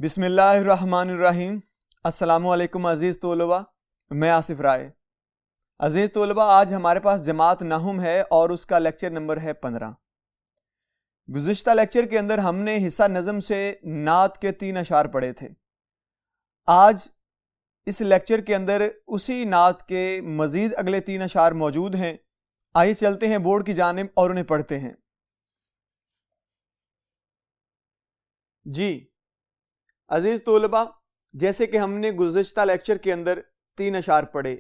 بسم اللہ الرحمن الرحیم۔ السلام علیکم عزیز طلباء، میں آصف رائے۔ عزیز طلباء، آج ہمارے پاس جماعت نحوم ہے اور اس کا لیکچر نمبر ہے 15۔ گزشتہ لیکچر کے اندر ہم نے حصہ نظم سے نعت کے 3 اشعار پڑھے تھے۔ آج اس لیکچر کے اندر اسی نعت کے مزید اگلے 3 اشعار موجود ہیں۔ آئیے چلتے ہیں بورڈ کی جانب اور انہیں پڑھتے ہیں۔ جی عزیز طلباء، جیسے کہ ہم نے گزشتہ لیکچر کے اندر 3 اشعار پڑھے،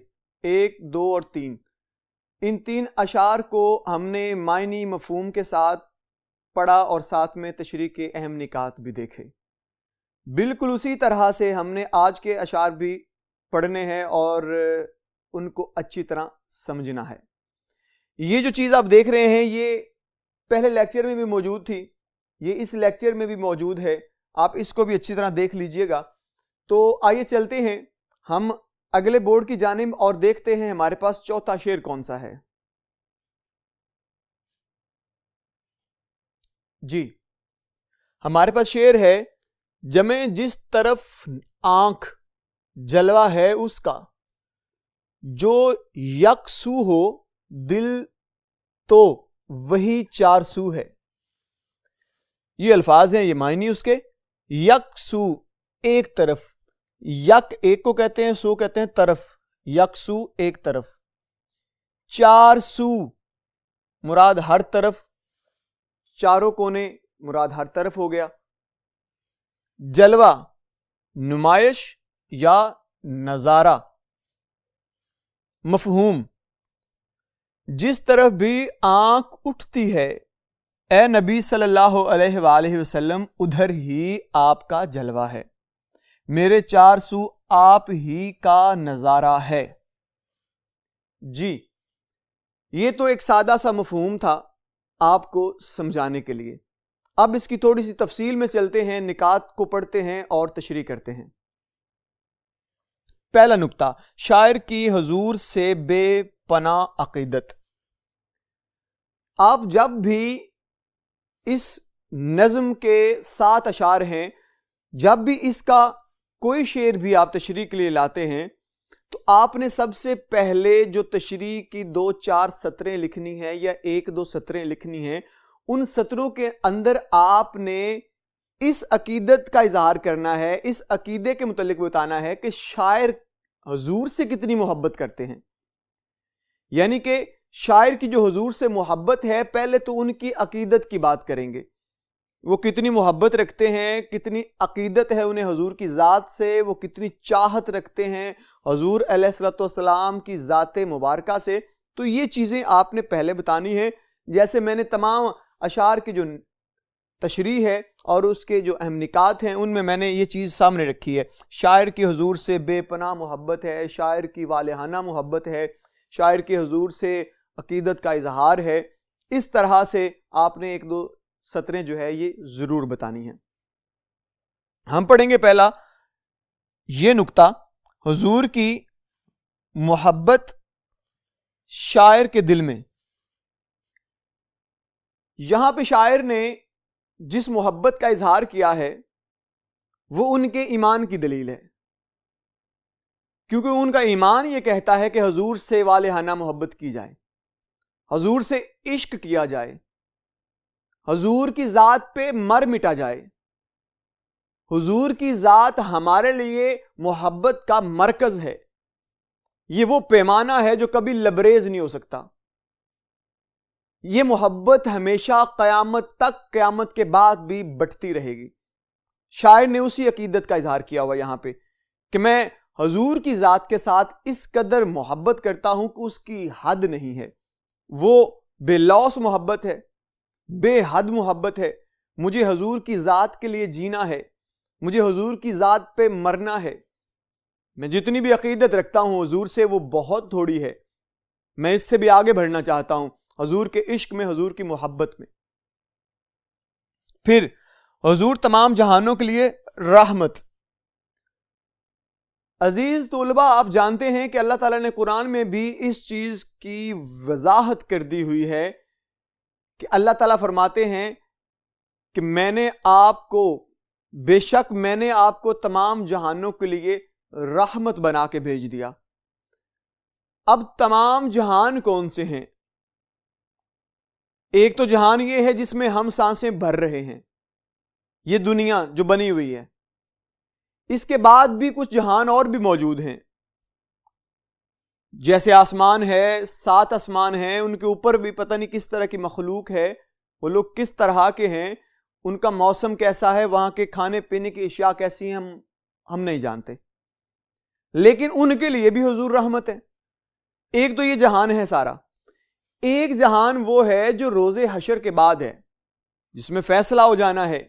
1، 2 اور 3۔ ان 3 اشعار کو ہم نے معنی مفہوم کے ساتھ پڑھا اور ساتھ میں تشریح کے اہم نکات بھی دیکھے۔ بالکل اسی طرح سے ہم نے آج کے اشعار بھی پڑھنے ہیں اور ان کو اچھی طرح سمجھنا ہے۔ یہ جو چیز آپ دیکھ رہے ہیں یہ پہلے لیکچر میں بھی موجود تھی، یہ اس لیکچر میں بھی موجود ہے، آپ اس کو بھی اچھی طرح دیکھ لیجئے گا۔ تو آئیے چلتے ہیں ہم اگلے بورڈ کی جانب اور دیکھتے ہیں ہمارے پاس چوتھا شعر کون سا ہے۔ جی ہمارے پاس شعر ہے، جمے جس طرف آنکھ جلوہ ہے اس کا، جو یکسو ہو دل تو وہی 4 سو ہے۔ یہ الفاظ ہیں، یہ معنی اس کے۔ یکسو ایک طرف، یک ایک کو کہتے ہیں، سو کہتے ہیں طرف، یکسو ایک طرف، 4 سو مراد ہر طرف، چاروں کونے مراد ہر طرف ہو گیا۔ جلوہ نمائش یا نظارہ۔ مفہوم، جس طرف بھی آنکھ اٹھتی ہے اے نبی صلی اللہ علیہ وآلہ وسلم ادھر ہی آپ کا جلوہ ہے، میرے 4 سو آپ ہی کا نظارہ ہے۔ جی یہ تو ایک سادہ سا مفہوم تھا آپ کو سمجھانے کے لیے۔ اب اس کی تھوڑی سی تفصیل میں چلتے ہیں، نکات کو پڑھتے ہیں اور تشریح کرتے ہیں۔ پہلا نکتہ، شاعر کی حضور سے بے پناہ عقیدت۔ آپ جب بھی اس نظم کے 7 اشعار ہیں، جب بھی اس کا کوئی شعر بھی آپ تشریح کے لیے لاتے ہیں تو آپ نے سب سے پہلے جو تشریح کی 2-4 سطریں لکھنی ہے یا 1-2 سطریں لکھنی ہیں، ان سطروں کے اندر آپ نے اس عقیدت کا اظہار کرنا ہے، اس عقیدے کے متعلق بتانا ہے کہ شاعر حضور سے کتنی محبت کرتے ہیں۔ یعنی کہ شاعر کی جو حضور سے محبت ہے، پہلے تو ان کی عقیدت کی بات کریں گے، وہ کتنی محبت رکھتے ہیں، کتنی عقیدت ہے انہیں حضور کی ذات سے، وہ کتنی چاہت رکھتے ہیں حضور علیہ الصلوۃ والسلام کی ذات مبارکہ سے۔ تو یہ چیزیں آپ نے پہلے بتانی ہے۔ جیسے میں نے تمام اشعار کی جو تشریح ہے اور اس کے جو اہم نکات ہیں ان میں نے یہ چیز سامنے رکھی ہے۔ شاعر کی حضور سے بے پناہ محبت ہے، شاعر کی والہانہ محبت ہے، شاعر کی حضور سے عقیدت کا اظہار ہے۔ اس طرح سے آپ نے 1-2 سطریں جو ہے یہ ضرور بتانی ہیں۔ ہم پڑھیں گے پہلا یہ نکتہ، حضور کی محبت شاعر کے دل میں۔ یہاں پہ شاعر نے جس محبت کا اظہار کیا ہے وہ ان کے ایمان کی دلیل ہے، کیونکہ ان کا ایمان یہ کہتا ہے کہ حضور سے والہانہ محبت کی جائے، حضور سے عشق کیا جائے، حضور کی ذات پہ مر مٹا جائے۔ حضور کی ذات ہمارے لیے محبت کا مرکز ہے، یہ وہ پیمانہ ہے جو کبھی لبریز نہیں ہو سکتا۔ یہ محبت ہمیشہ قیامت تک، قیامت کے بعد بھی بٹتی رہے گی۔ شاعر نے اسی عقیدت کا اظہار کیا ہوا یہاں پہ کہ میں حضور کی ذات کے ساتھ اس قدر محبت کرتا ہوں کہ اس کی حد نہیں ہے۔ وہ بے لوث محبت ہے، بے حد محبت ہے۔ مجھے حضور کی ذات کے لیے جینا ہے، مجھے حضور کی ذات پہ مرنا ہے۔ میں جتنی بھی عقیدت رکھتا ہوں حضور سے وہ بہت تھوڑی ہے، میں اس سے بھی آگے بڑھنا چاہتا ہوں حضور کے عشق میں، حضور کی محبت میں۔ پھر حضور تمام جہانوں کے لیے رحمت۔ عزیز طلباء، آپ جانتے ہیں کہ اللہ تعالیٰ نے قرآن میں بھی اس چیز کی وضاحت کر دی ہوئی ہے کہ اللہ تعالیٰ فرماتے ہیں کہ میں نے آپ کو بے شک میں نے آپ کو تمام جہانوں کے لیے رحمت بنا کے بھیج دیا۔ اب تمام جہان کون سے ہیں؟ ایک تو جہان یہ ہے جس میں ہم سانسیں بھر رہے ہیں، یہ دنیا جو بنی ہوئی ہے۔ اس کے بعد بھی کچھ جہان اور بھی موجود ہیں، جیسے آسمان ہے، 7 آسمان ہیں، ان کے اوپر بھی پتہ نہیں کس طرح کی مخلوق ہے، وہ لوگ کس طرح کے ہیں، ان کا موسم کیسا ہے، وہاں کے کھانے پینے کی اشیاء کیسی ہیں، ہم نہیں جانتے، لیکن ان کے لیے بھی حضور رحمت ہے۔ ایک تو یہ جہان ہے سارا، ایک جہان وہ ہے جو روز حشر کے بعد ہے، جس میں فیصلہ ہو جانا ہے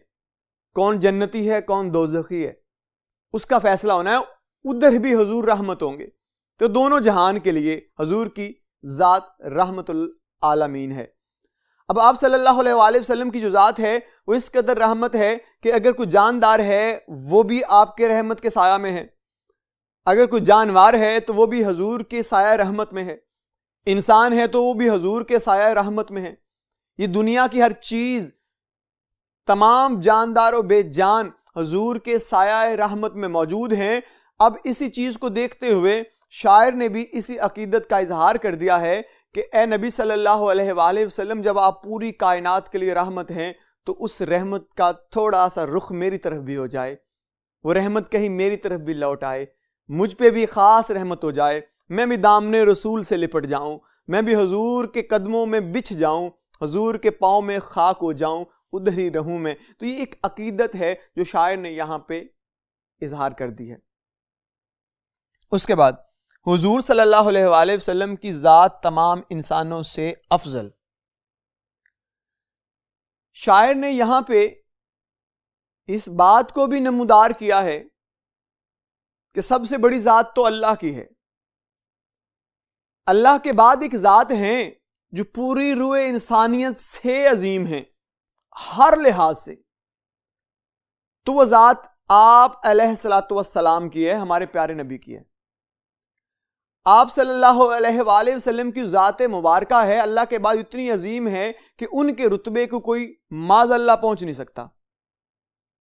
کون جنتی ہے کون دوزخی ہے، اس کا فیصلہ ہونا ہے، ادھر بھی حضور رحمت ہوں گے۔ تو دونوں جہان کے لیے حضور کی ذات رحمت العالمین ہے۔ اب آپ صلی اللہ علیہ وآلہ وسلم کی جو ذات ہے وہ اس قدر رحمت ہے کہ اگر کوئی جاندار ہے وہ بھی آپ کے رحمت کے سایہ میں ہے، اگر کوئی جانور ہے تو وہ بھی حضور کے سایہ رحمت میں ہے، انسان ہے تو وہ بھی حضور کے سایہ رحمت میں ہے۔ یہ دنیا کی ہر چیز، تمام جاندار و بے جان حضور کے سایہ رحمت میں موجود ہیں۔ اب اسی چیز کو دیکھتے ہوئے شاعر نے بھی اسی عقیدت کا اظہار کر دیا ہے کہ اے نبی صلی اللہ علیہ وآلہ وسلم، جب آپ پوری کائنات کے لیے رحمت ہیں تو اس رحمت کا تھوڑا سا رخ میری طرف بھی ہو جائے، وہ رحمت کہیں میری طرف بھی لوٹ آئے، مجھ پہ بھی خاص رحمت ہو جائے، میں بھی دامن رسول سے لپٹ جاؤں، میں بھی حضور کے قدموں میں بچھ جاؤں، حضور کے پاؤں میں خاک ہو جاؤں، ادھر ہی رہوں میں۔ تو یہ ایک عقیدت ہے جو شاعر نے یہاں پہ اظہار کر دی ہے۔ اس کے بعد حضور صلی اللہ علیہ وآلہ وسلم کی ذات تمام انسانوں سے افضل۔ شاعر نے یہاں پہ اس بات کو بھی نمودار کیا ہے کہ سب سے بڑی ذات تو اللہ کی ہے، اللہ کے بعد ایک ذات ہیں جو پوری روح انسانیت سے عظیم ہیں ہر لحاظ سے، تو وہ ذات آپ علیہ الصلوۃ والسلام کی ہے، ہمارے پیارے نبی کی ہے۔ آپ صلی اللہ علیہ وآلہ وسلم کی ذات مبارکہ ہے، اللہ کے بعد اتنی عظیم ہے کہ ان کے رتبے کو کوئی معاذ اللہ پہنچ نہیں سکتا۔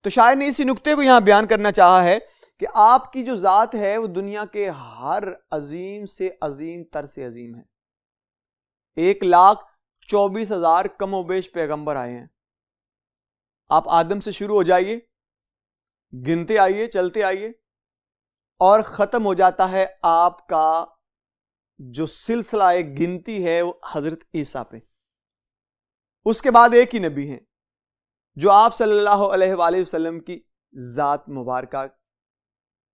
تو شاعر نے اسی نقطے کو یہاں بیان کرنا چاہا ہے کہ آپ کی جو ذات ہے وہ دنیا کے ہر عظیم سے عظیم تر سے عظیم ہے۔ 1,24,000 کم و بیش پیغمبر آئے ہیں، آپ آدم سے شروع ہو جائیے، گنتے آئیے، چلتے آئیے، اور ختم ہو جاتا ہے آپ کا جو سلسلہ ایک گنتی ہے وہ حضرت عیسیٰ پہ۔ اس کے بعد ایک ہی نبی ہیں جو آپ صلی اللہ علیہ وآلہ وسلم کی ذات مبارکہ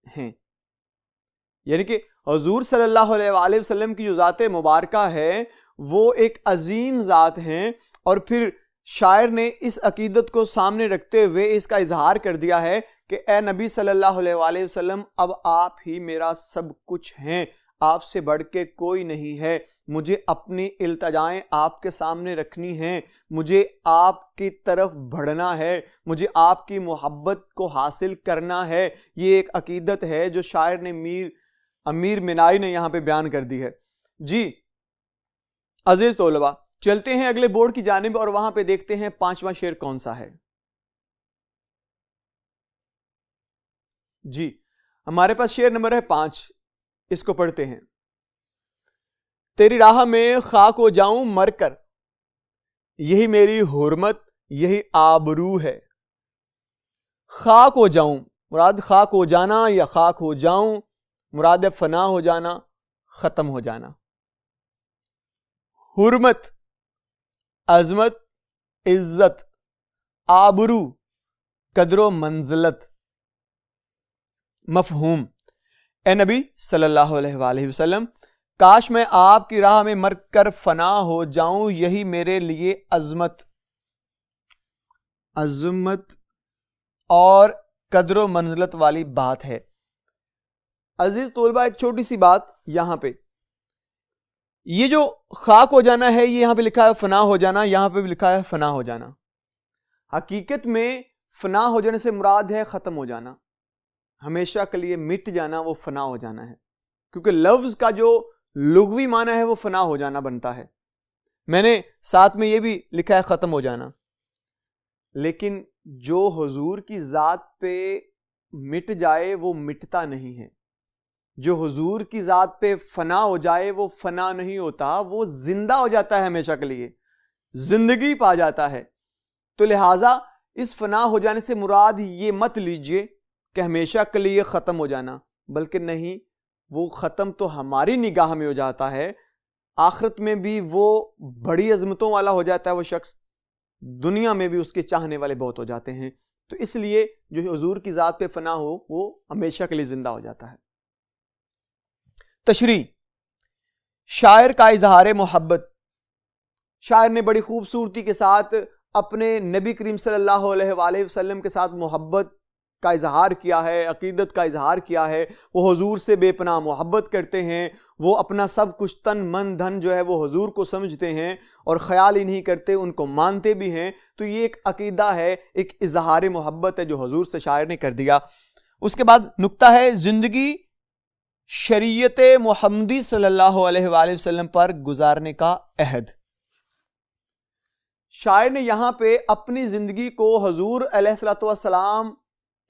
ہیں، یعنی کہ حضور صلی اللہ علیہ وآلہ وسلم کی جو ذات مبارکہ ہے وہ ایک عظیم ذات ہیں۔ اور پھر شاعر نے اس عقیدت کو سامنے رکھتے ہوئے اس کا اظہار کر دیا ہے کہ اے نبی صلی اللہ علیہ وآلہ وسلم، اب آپ ہی میرا سب کچھ ہیں، آپ سے بڑھ کے کوئی نہیں ہے، مجھے اپنی التجائیں آپ کے سامنے رکھنی ہیں، مجھے آپ کی طرف بڑھنا ہے، مجھے آپ کی محبت کو حاصل کرنا ہے۔ یہ ایک عقیدت ہے جو شاعر نے امیر منائی نے یہاں پہ بیان کر دی ہے۔ جی عزیز طلباء، چلتے ہیں اگلے بورڈ کی جانب اور وہاں پہ دیکھتے ہیں 5واں شعر کون سا ہے۔ جی ہمارے پاس شعر نمبر ہے 5، اس کو پڑھتے ہیں۔ تیری راہ میں خاک ہو جاؤں مر کر، یہی میری حرمت یہی آبرو ہے۔ خاک ہو جاؤں مراد خاک ہو جانا یا خاک ہو جاؤں مراد فنا ہو جانا، ختم ہو جانا۔ حرمت عظمت عزت، آبرو قدر و منزلت۔ مفہوم، اے نبی صلی اللہ علیہ وآلہ وسلم، کاش میں آپ کی راہ میں مر کر فنا ہو جاؤں، یہی میرے لیے عظمت اور قدر و منزلت والی بات ہے۔ عزیز طلباء، ایک چھوٹی سی بات یہاں پہ، یہ جو خاک ہو جانا ہے یہ یہاں پہ لکھا ہے فنا ہو جانا، یہاں پہ بھی لکھا ہے فنا ہو جانا۔ حقیقت میں فنا ہو جانے سے مراد ہے ختم ہو جانا، ہمیشہ کے لیے مٹ جانا، وہ فنا ہو جانا ہے، کیونکہ لفظ کا جو لغوی معنی ہے وہ فنا ہو جانا بنتا ہے۔ میں نے ساتھ میں یہ بھی لکھا ہے ختم ہو جانا، لیکن جو حضور کی ذات پہ مٹ جائے وہ مٹتا نہیں ہے، جو حضور کی ذات پہ فنا ہو جائے وہ فنا نہیں ہوتا، وہ زندہ ہو جاتا ہے، ہمیشہ کے لیے زندگی پا جاتا ہے۔ تو لہٰذا اس فنا ہو جانے سے مراد یہ مت لیجئے کہ ہمیشہ کے لیے ختم ہو جانا، بلکہ نہیں، وہ ختم تو ہماری نگاہ میں ہو جاتا ہے، آخرت میں بھی وہ بڑی عظمتوں والا ہو جاتا ہے وہ شخص، دنیا میں بھی اس کے چاہنے والے بہت ہو جاتے ہیں۔ تو اس لیے جو حضور کی ذات پہ فنا ہو وہ ہمیشہ کے لیے زندہ ہو جاتا ہے۔ تشریح، شاعر کا اظہار محبت۔ شاعر نے بڑی خوبصورتی کے ساتھ اپنے نبی کریم صلی اللہ علیہ وآلہ وسلم کے ساتھ محبت کا اظہار کیا ہے، عقیدت کا اظہار کیا ہے۔ وہ حضور سے بے پناہ محبت کرتے ہیں، وہ اپنا سب کچھ تن من دھن جو ہے وہ حضور کو سمجھتے ہیں اور خیال ہی نہیں کرتے، ان کو مانتے بھی ہیں۔ تو یہ ایک عقیدہ ہے، ایک اظہار محبت ہے جو حضور سے شاعر نے کر دیا۔ اس کے بعد نکتہ ہے زندگی شریعت محمدی صلی اللہ علیہ وآلہ وسلم پر گزارنے کا عہد۔ شاعر نے یہاں پہ اپنی زندگی کو حضور علیہ الصلوۃ والسلام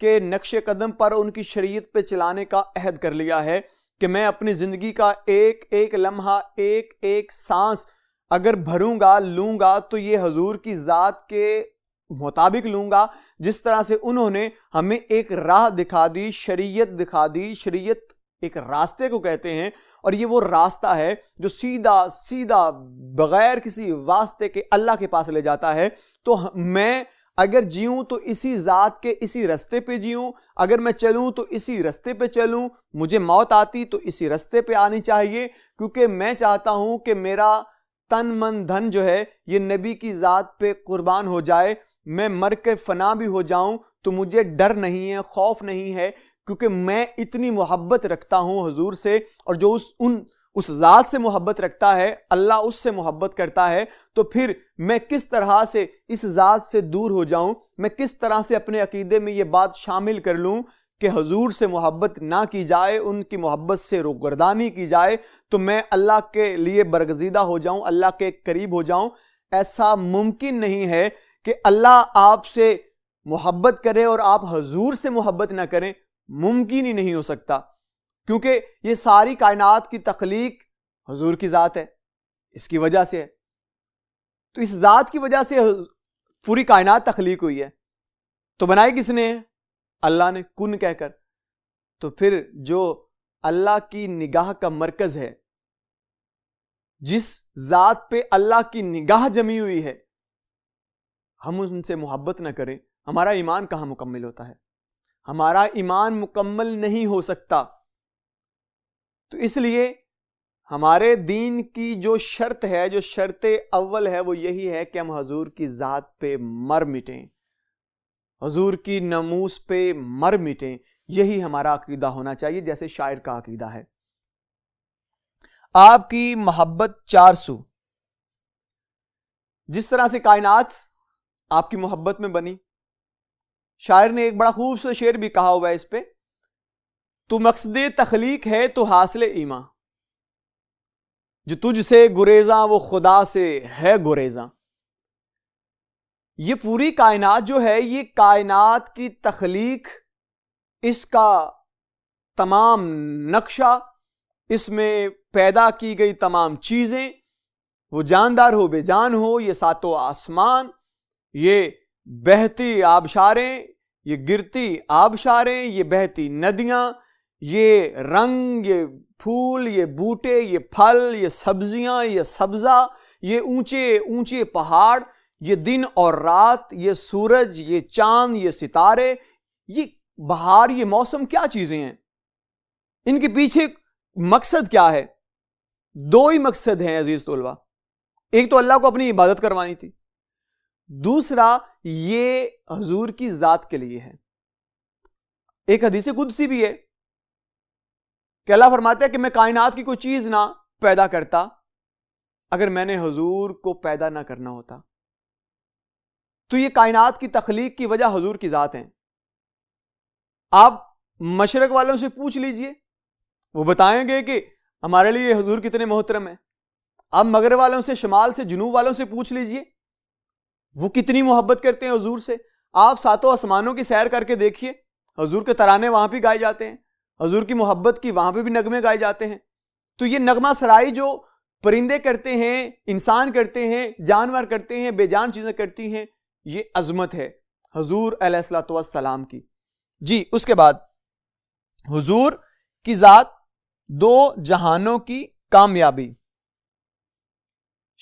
کے نقش قدم پر ان کی شریعت پہ چلانے کا عہد کر لیا ہے کہ میں اپنی زندگی کا ایک ایک لمحہ، ایک ایک سانس اگر بھروں گا، لوں گا تو یہ حضور کی ذات کے مطابق لوں گا، جس طرح سے انہوں نے ہمیں ایک راہ دکھا دی، شریعت دکھا دی۔ شریعت ایک راستے کو کہتے ہیں، اور یہ وہ راستہ ہے جو سیدھا سیدھا بغیر کسی واسطے کے اللہ کے پاس لے جاتا ہے۔ تو میں اگر جیوں تو اسی ذات کے اسی رستے پہ جیوں، اگر میں چلوں تو اسی رستے پہ چلوں، مجھے موت آتی تو اسی رستے پہ آنی چاہیے، کیونکہ میں چاہتا ہوں کہ میرا تن من دھن جو ہے یہ نبی کی ذات پہ قربان ہو جائے۔ میں مر کے فنا بھی ہو جاؤں تو مجھے ڈر نہیں ہے، خوف نہیں ہے، کیونکہ میں اتنی محبت رکھتا ہوں حضور سے، اور جو اس ذات سے محبت رکھتا ہے، اللہ اس سے محبت کرتا ہے، تو پھر میں کس طرح سے اس ذات سے دور ہو جاؤں، میں کس طرح سے اپنے عقیدے میں یہ بات شامل کر لوں کہ حضور سے محبت نہ کی جائے، ان کی محبت سے روگردانی کی جائے، تو میں اللہ کے لیے برگزیدہ ہو جاؤں، اللہ کے قریب ہو جاؤں۔ ایسا ممکن نہیں ہے کہ اللہ آپ سے محبت کرے اور آپ حضور سے محبت نہ کریں، ممکن ہی نہیں ہو سکتا، کیونکہ یہ ساری کائنات کی تخلیق حضور کی ذات ہے، اس کی وجہ سے ہے۔ تو اس ذات کی وجہ سے پوری کائنات تخلیق ہوئی ہے، تو بنائی کس نے؟ اللہ نے، کن کہہ کر۔ تو پھر جو اللہ کی نگاہ کا مرکز ہے، جس ذات پہ اللہ کی نگاہ جمی ہوئی ہے، ہم ان سے محبت نہ کریں، ہمارا ایمان کہاں مکمل ہوتا ہے؟ ہمارا ایمان مکمل نہیں ہو سکتا۔ تو اس لیے ہمارے دین کی جو شرط ہے، جو شرط اول ہے، وہ یہی ہے کہ ہم حضور کی ذات پہ مر مٹیں، حضور کی ناموس پہ مر مٹیں۔ یہی ہمارا عقیدہ ہونا چاہیے، جیسے شاعر کا عقیدہ ہے۔ آپ کی محبت 400، جس طرح سے کائنات آپ کی محبت میں بنی، شاعر نے ایک بڑا خوبصورت شعر بھی کہا ہوا ہے اس پہ، تو مقصد تخلیق ہے تو حاصل ایمان، جو تجھ سے گریزاں وہ خدا سے ہے گریزاں۔ یہ پوری کائنات جو ہے، یہ کائنات کی تخلیق، اس کا تمام نقشہ، اس میں پیدا کی گئی تمام چیزیں، وہ جاندار ہو بے جان ہو، یہ ساتوں آسمان، یہ بہتی آبشاریں، یہ گرتی آبشاریں، یہ بہتی ندیاں، یہ رنگ، یہ پھول، یہ بوٹے، یہ پھل، یہ سبزیاں، یہ سبزہ، یہ اونچے اونچے پہاڑ، یہ دن اور رات، یہ سورج، یہ چاند، یہ ستارے، یہ بہار، یہ موسم، کیا چیزیں ہیں؟ ان کے پیچھے مقصد کیا ہے؟ دو ہی مقصد ہیں عزیز طلبہ۔ ایک تو اللہ کو اپنی عبادت کروانی تھی، دوسرا یہ حضور کی ذات کے لیے ہے۔ ایک حدیث قدسی بھی ہے کہ اللہ فرماتا ہے کہ میں کائنات کی کوئی چیز نہ پیدا کرتا اگر میں نے حضور کو پیدا نہ کرنا ہوتا۔ تو یہ کائنات کی تخلیق کی وجہ حضور کی ذات ہیں۔ آپ مشرق والوں سے پوچھ لیجئے، وہ بتائیں گے کہ ہمارے لیے حضور کتنے محترم ہیں۔ آپ مغرب والوں سے، شمال سے، جنوب والوں سے پوچھ لیجئے، وہ کتنی محبت کرتے ہیں حضور سے۔ آپ ساتوں آسمانوں کی سیر کر کے دیکھیے، حضور کے ترانے وہاں بھی گائے جاتے ہیں، حضور کی محبت کی وہاں پہ بھی نغمے گائے جاتے ہیں۔ تو یہ نغمہ سرائی جو پرندے کرتے ہیں، انسان کرتے ہیں، جانور کرتے ہیں، بے جان چیزیں کرتی ہیں، یہ عظمت ہے حضور علیہ الصلوۃ والسلام کی۔ جی اس کے بعد حضور کی ذات، دو جہانوں کی کامیابی۔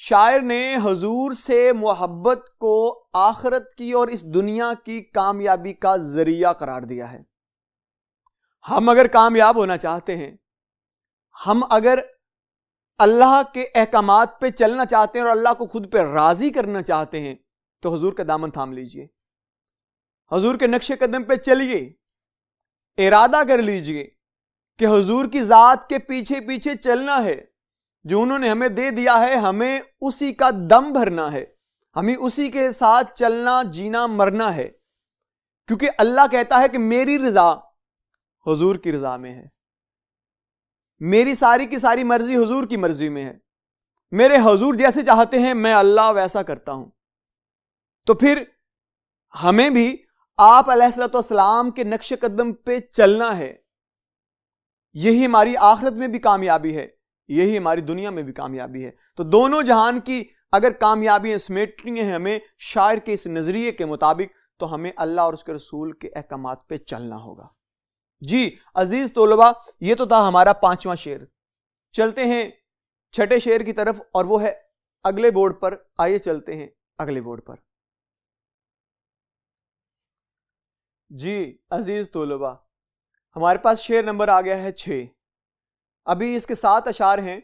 شاعر نے حضور سے محبت کو آخرت کی اور اس دنیا کی کامیابی کا ذریعہ قرار دیا ہے۔ ہم اگر کامیاب ہونا چاہتے ہیں، ہم اگر اللہ کے احکامات پہ چلنا چاہتے ہیں اور اللہ کو خود پہ راضی کرنا چاہتے ہیں تو حضور کا دامن تھام لیجئے، حضور کے نقش قدم پہ چلیے، ارادہ کر لیجئے کہ حضور کی ذات کے پیچھے پیچھے چلنا ہے۔ جو انہوں نے ہمیں دے دیا ہے ہمیں اسی کا دم بھرنا ہے، ہمیں اسی کے ساتھ چلنا، جینا، مرنا ہے، کیونکہ اللہ کہتا ہے کہ میری رضا حضور کی رضا میں ہے، میری ساری کی ساری مرضی حضور کی مرضی میں ہے، میرے حضور جیسے چاہتے ہیں میں اللہ ویسا کرتا ہوں۔ تو پھر ہمیں بھی آپ علیہ الصلوۃ والسلام کے نقش قدم پہ چلنا ہے۔ یہی ہماری آخرت میں بھی کامیابی ہے، یہی ہماری دنیا میں بھی کامیابی ہے۔ تو دونوں جہان کی اگر کامیابیاں سمیٹنی ہیں ہمیں شاعر کے اس نظریے کے مطابق، تو ہمیں اللہ اور اس کے رسول کے احکامات پہ چلنا ہوگا۔ جی عزیز طلباء، یہ تو تھا ہمارا 5واں شعر۔ چلتے ہیں 6ٹھے شعر کی طرف، اور وہ ہے اگلے بورڈ پر۔ آئیے چلتے ہیں اگلے بورڈ پر۔ جی عزیز طلباء، ہمارے پاس شعر نمبر آ گیا ہے 6۔ ابھی اس کے 7 اشعار ہیں،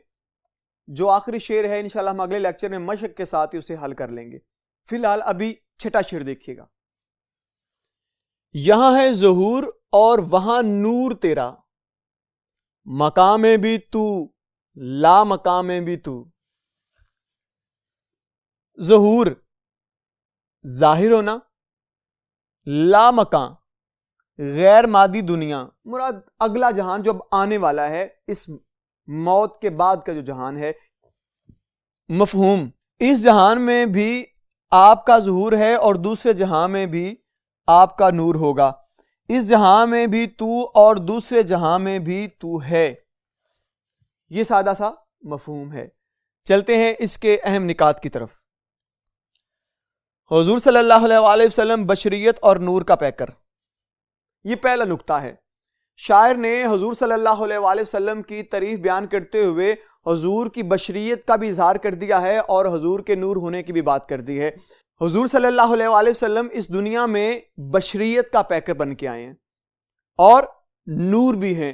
جو آخری شعر ہے انشاءاللہ ہم اگلے لیکچر میں مشق کے ساتھ ہی اسے حل کر لیں گے۔ فی الحال ابھی 6ٹھا شعر دیکھیے گا۔ یہاں ہے ظہور اور وہاں نور تیرا، مقام میں بھی تو لا مقام میں بھی تو۔ ظہور ظاہر ہونا، لا مکان غیر مادی دنیا، مراد اگلا جہان جو اب آنے والا ہے، اس موت کے بعد کا جو جہان ہے۔ مفہوم، اس جہان میں بھی آپ کا ظہور ہے اور دوسرے جہان میں بھی آپ کا نور ہوگا، اس جہان میں بھی تو اور دوسرے جہان میں بھی تو ہے۔ یہ سادہ سا مفہوم ہے۔ چلتے ہیں اس کے اہم نکات کی طرف۔ حضور صلی اللہ علیہ وسلم بشریت اور نور کا پیکر، یہ پہلا نکتہ ہے۔ شاعر نے حضور صلی اللہ علیہ وسلم کی تعریف بیان کرتے ہوئے حضور کی بشریت کا بھی اظہار کر دیا ہے اور حضور کے نور ہونے کی بھی بات کر دی ہے۔ حضور صلی اللہ علیہ وسلم اس دنیا میں بشریت کا پیکر بن کے آئے ہیں اور نور بھی ہیں۔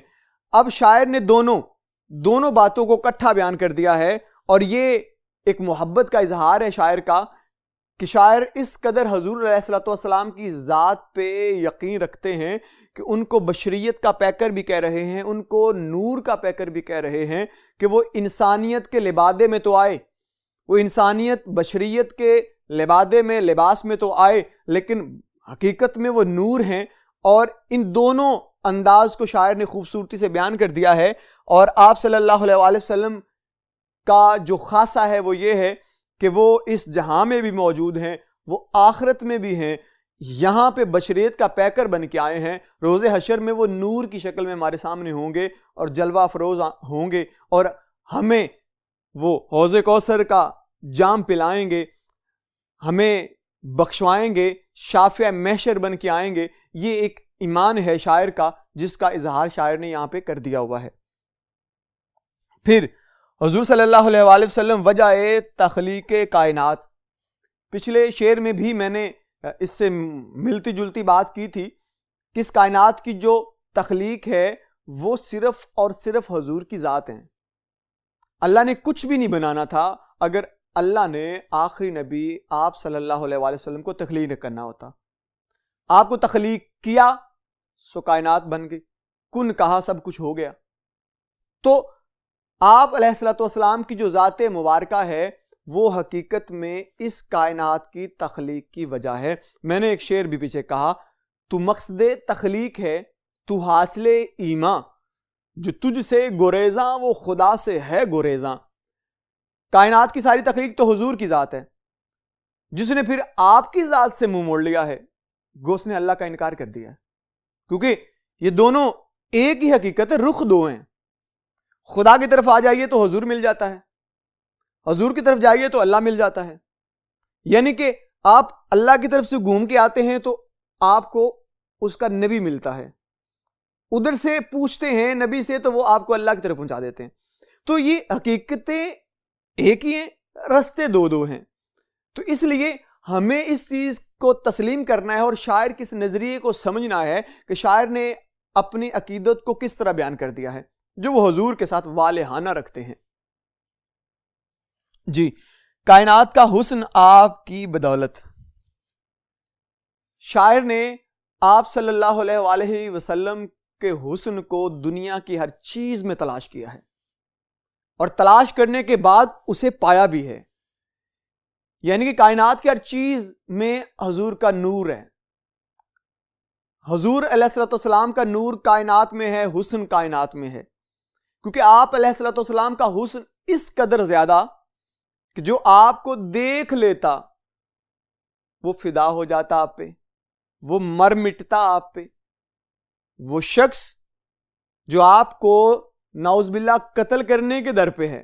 اب شاعر نے دونوں باتوں کو اکٹھا بیان کر دیا ہے، اور یہ ایک محبت کا اظہار ہے شاعر کا کہ شاعر اس قدر حضور علیہ الصلوۃ والسلام کی ذات پہ یقین رکھتے ہیں کہ ان کو بشریت کا پیکر بھی کہہ رہے ہیں، ان کو نور کا پیکر بھی کہہ رہے ہیں کہ وہ انسانیت کے لبادے میں تو آئے، وہ انسانیت بشریت کے لبادے میں، لباس میں تو آئے، لیکن حقیقت میں وہ نور ہیں۔ اور ان دونوں انداز کو شاعر نے خوبصورتی سے بیان کر دیا ہے۔ اور آپ صلی اللہ علیہ وسلم کا جو خاصہ ہے وہ یہ ہے کہ وہ اس جہاں میں بھی موجود ہیں، وہ آخرت میں بھی ہیں، یہاں پہ بشریت کا پیکر بن کے آئے ہیں، روز حشر میں وہ نور کی شکل میں ہمارے سامنے ہوں گے اور جلوہ افروز ہوں گے، اور ہمیں وہ حوض کوثر کا جام پلائیں گے، ہمیں بخشوائیں گے، شافع محشر بن کے آئیں گے۔ یہ ایک ایمان ہے شاعر کا، جس کا اظہار شاعر نے یہاں پہ کر دیا ہوا ہے۔ پھر حضور صلی اللہ علیہ وسلم وجہ تخلیق کائنات، پچھلے شعر میں بھی میں نے اس سے ملتی جلتی بات کی تھی کہ اس کائنات کی جو تخلیق ہے وہ صرف اور صرف حضور کی ذات ہے۔ اللہ نے کچھ بھی نہیں بنانا تھا اگر اللہ نے آخری نبی آپ صلی اللہ علیہ وسلم کو تخلیق نہ کرنا ہوتا۔ آپ کو تخلیق کیا سو کائنات بن گئی، کن کہا سب کچھ ہو گیا۔ تو آپ علیہ الصلوۃ والسلام کی جو ذات مبارکہ ہے وہ حقیقت میں اس کائنات کی تخلیق کی وجہ ہے۔ میں نے ایک شعر بھی پیچھے کہا، تو مقصد تخلیق ہے تو حاصل ایمان، جو تجھ سے گریزاں وہ خدا سے ہے گریزاں۔ کائنات کی ساری تخلیق تو حضور کی ذات ہے، جس نے پھر آپ کی ذات سے منہ موڑ لیا ہے، گو اس نے اللہ کا انکار کر دیا ہے، کیونکہ یہ دونوں ایک ہی حقیقت ہے، رخ دو ہیں. خدا کی طرف آ جائیے تو حضور مل جاتا ہے، حضور کی طرف جائیے تو اللہ مل جاتا ہے. یعنی کہ آپ اللہ کی طرف سے گھوم کے آتے ہیں تو آپ کو اس کا نبی ملتا ہے، ادھر سے پوچھتے ہیں نبی سے تو وہ آپ کو اللہ کی طرف پہنچا دیتے ہیں. تو یہ حقیقتیں ایک ہی ہیں، رستے دو دو ہیں. تو اس لیے ہمیں اس چیز کو تسلیم کرنا ہے اور شاعر کے اس نظریے کو سمجھنا ہے کہ شاعر نے اپنی عقیدت کو کس طرح بیان کر دیا ہے جو وہ حضور کے ساتھ والہانہ رکھتے ہیں. جی، کائنات کا حسن آپ کی بدولت. شاعر نے آپ صلی اللہ علیہ وآلہ وسلم کے حسن کو دنیا کی ہر چیز میں تلاش کیا ہے اور تلاش کرنے کے بعد اسے پایا بھی ہے. یعنی کہ کائنات کی ہر چیز میں حضور کا نور ہے. حضور علیہ الصلوۃ والسلام کا نور کائنات میں ہے، حسن کائنات میں ہے. کیونکہ آپ علیہ الصلوۃ والسلام کا حسن اس قدر زیادہ کہ جو آپ کو دیکھ لیتا وہ فدا ہو جاتا آپ پہ، وہ مر مٹتا آپ پہ. وہ شخص جو آپ کو نعوذ باللہ قتل کرنے کے در پہ ہے،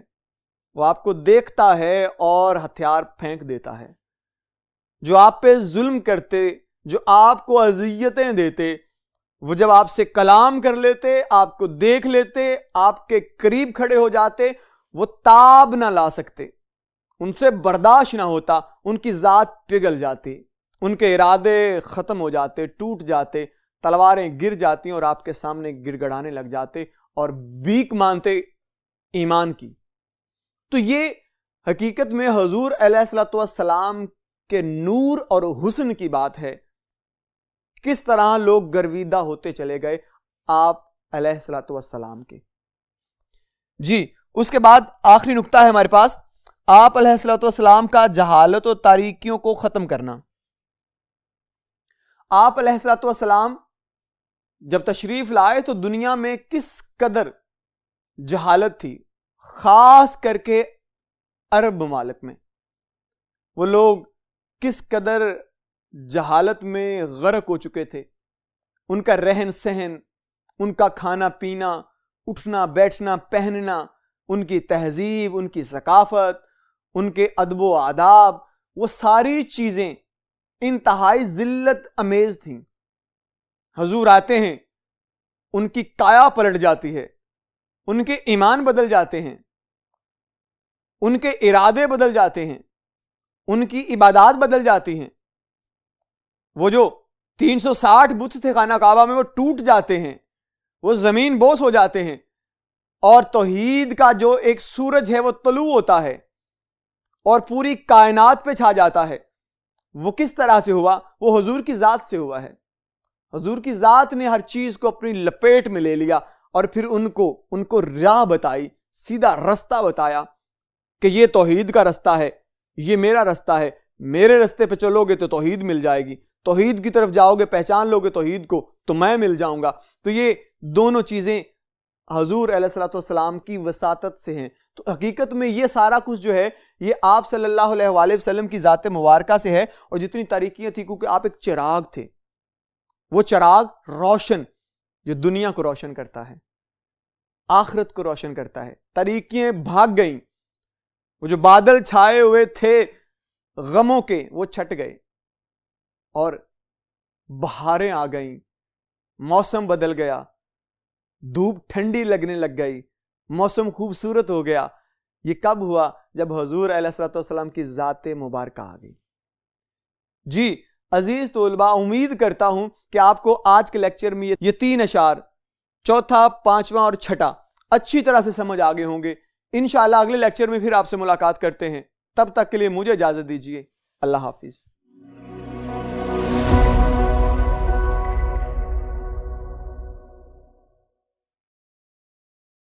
وہ آپ کو دیکھتا ہے اور ہتھیار پھینک دیتا ہے. جو آپ پہ ظلم کرتے، جو آپ کو اذیتیں دیتے، وہ جب آپ سے کلام کر لیتے، آپ کو دیکھ لیتے، آپ کے قریب کھڑے ہو جاتے، وہ تاب نہ لا سکتے، ان سے برداشت نہ ہوتا، ان کی ذات پگھل جاتی، ان کے ارادے ختم ہو جاتے، ٹوٹ جاتے، تلواریں گر جاتی اور آپ کے سامنے گڑ گڑانے لگ جاتے اور بھیک مانگتے ایمان کی. تو یہ حقیقت میں حضور علیہ الصلوۃ والسلام کے نور اور حسن کی بات ہے. کس طرح لوگ گرویدہ ہوتے چلے گئے آپ علیہ الصلوۃ والسلام کے. جی، اس کے بعد آخری نقطہ ہے ہمارے پاس، آپ علیہ الصلوۃ والسلام کا جہالت و تاریکیوں کو ختم کرنا. آپ علیہ الصلوۃ والسلام جب تشریف لائے تو دنیا میں کس قدر جہالت تھی، خاص کر کے عرب ممالک میں. وہ لوگ کس قدر جہالت میں غرق ہو چکے تھے. ان کا رہن سہن، ان کا کھانا پینا، اٹھنا بیٹھنا پہننا، ان کی تہذیب، ان کی ثقافت، ان کے ادب و آداب، وہ ساری چیزیں انتہائی ذلت امیز تھیں. حضور آتے ہیں، ان کی کایا پلٹ جاتی ہے، ان کے ایمان بدل جاتے ہیں، ان کے ارادے بدل جاتے ہیں، ان کی عبادات بدل جاتی ہیں. وہ جو 360 بت تھے خانہ کعبہ میں، وہ ٹوٹ جاتے ہیں، وہ زمین بوس ہو جاتے ہیں، اور توحید کا جو ایک سورج ہے وہ طلوع ہوتا ہے اور پوری کائنات پہ چھا جاتا ہے. وہ کس طرح سے ہوا؟ وہ حضور کی ذات سے ہوا ہے. حضور کی ذات نے ہر چیز کو اپنی لپیٹ میں لے لیا اور پھر ان کو راہ بتائی، سیدھا رستہ بتایا کہ یہ توحید کا رستہ ہے، یہ میرا رستہ ہے، میرے رستے پہ چلو گے تو توحید مل جائے گی، توحید کی طرف جاؤ گے، پہچان لو گے توحید کو تو میں مل جاؤں گا. تو یہ دونوں چیزیں حضور علیہ الصلوۃ والسلام کی وساطت سے ہیں. تو حقیقت میں یہ سارا کچھ جو ہے یہ آپ صلی اللہ علیہ وآلہ وسلم کی ذات مبارکہ سے ہے. اور جتنی تاریکیاں تھیں، کیونکہ آپ ایک چراغ تھے، وہ چراغ روشن جو دنیا کو روشن کرتا ہے، آخرت کو روشن کرتا ہے. تاریکیاں بھاگ گئیں، وہ جو بادل چھائے ہوئے تھے غموں کے وہ چھٹ گئے اور بہاریں آ گئیں، موسم بدل گیا، دھوپ ٹھنڈی لگنے لگ گئی، موسم خوبصورت ہو گیا. یہ کب ہوا؟ جب حضور علیہ الصلوۃ والسلام کی ذات مبارکہ آ گئی. جی عزیز طلباء، امید کرتا ہوں کہ آپ کو آج کے لیکچر میں یہ 3 اشعار، چوتھا، پانچواں اور چھٹا اچھی طرح سے سمجھ آگے ہوں گے. انشاءاللہ اگلے لیکچر میں پھر آپ سے ملاقات کرتے ہیں. تب تک کے لیے مجھے اجازت دیجیے. اللہ حافظ.